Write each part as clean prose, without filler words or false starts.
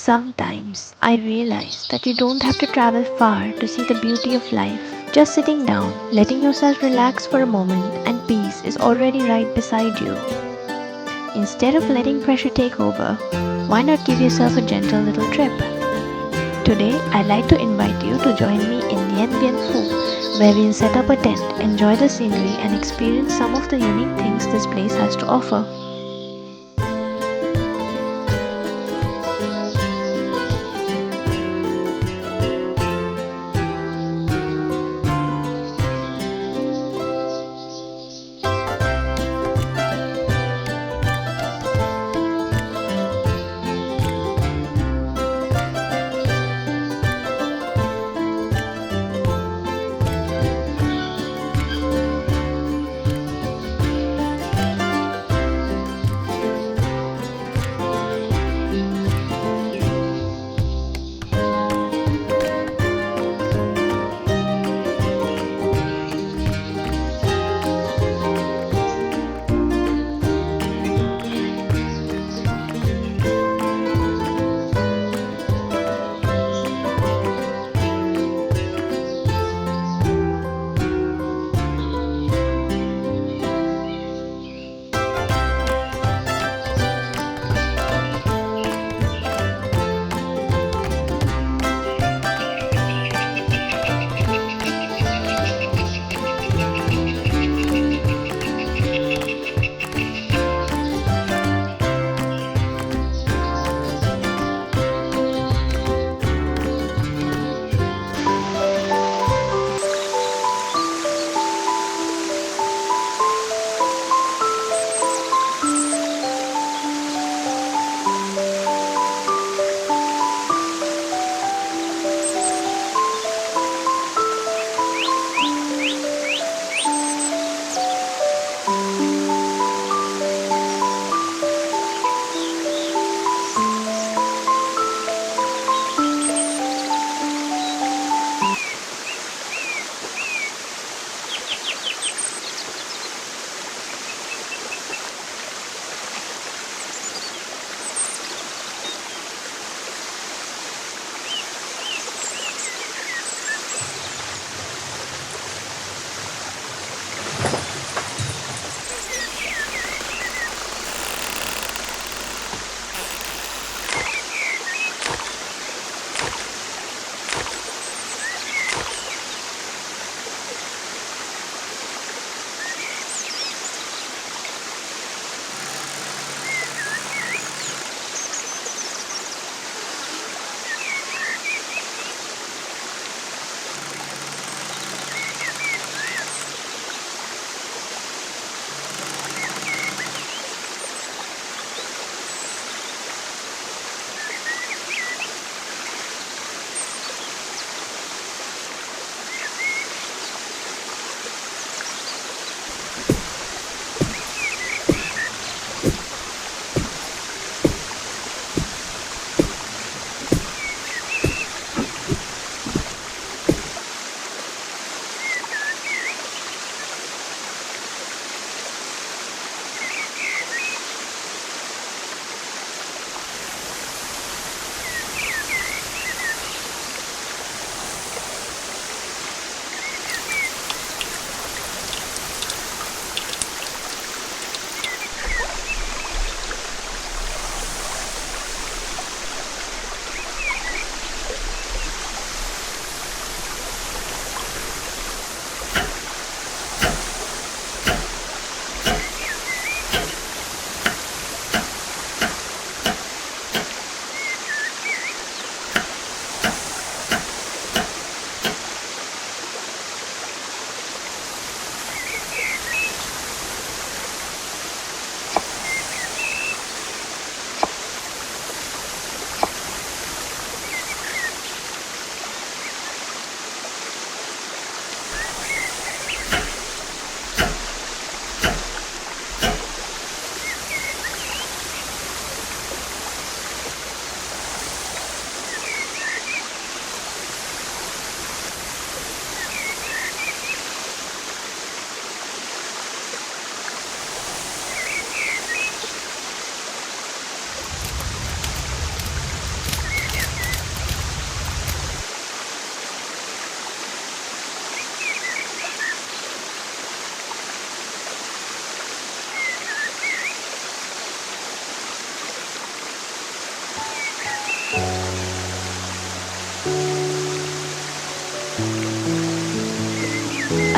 Sometimes I realize that you don't have to travel far to see the beauty of life. Just sitting down, letting yourself relax for a moment, and peace is already right beside you. Instead of letting pressure take over, why not give yourself a gentle little trip? Today, I'd like to invite you to join me in Dien Bien Phu, where we'll set up a tent, enjoy the scenery, and experience some of the unique things this place has to offer.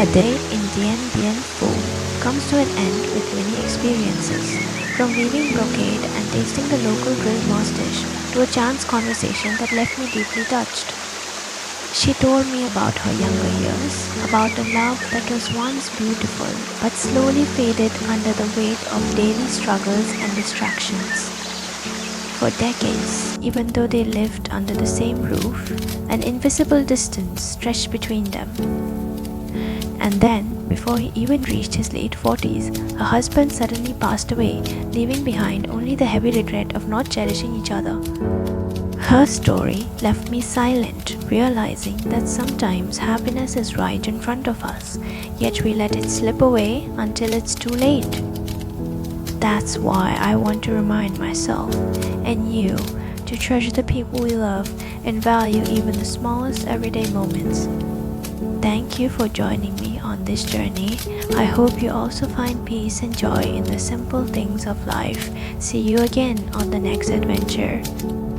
A day in Dien Bien Phu comes to an end with many experiences, from weaving brocade and tasting the local grilled moss dish to a chance conversation that left me deeply touched. She told me about her younger years, about a love that was once beautiful but slowly faded under the weight of daily struggles and distractions. For decades, even though they lived under the same roof, an invisible distance stretched between them. And then, before he even reached his late 40s, her husband suddenly passed away, leaving behind only the heavy regret of not cherishing each other. Her story left me silent, realizing that sometimes happiness is right in front of us, yet we let it slip away until it's too late. That's why I want to remind myself and you to treasure the people we love and value even the smallest everyday moments. Thank you for joining me on this journey. I hope you also find peace and joy in the simple things of life. See you again on the next adventure.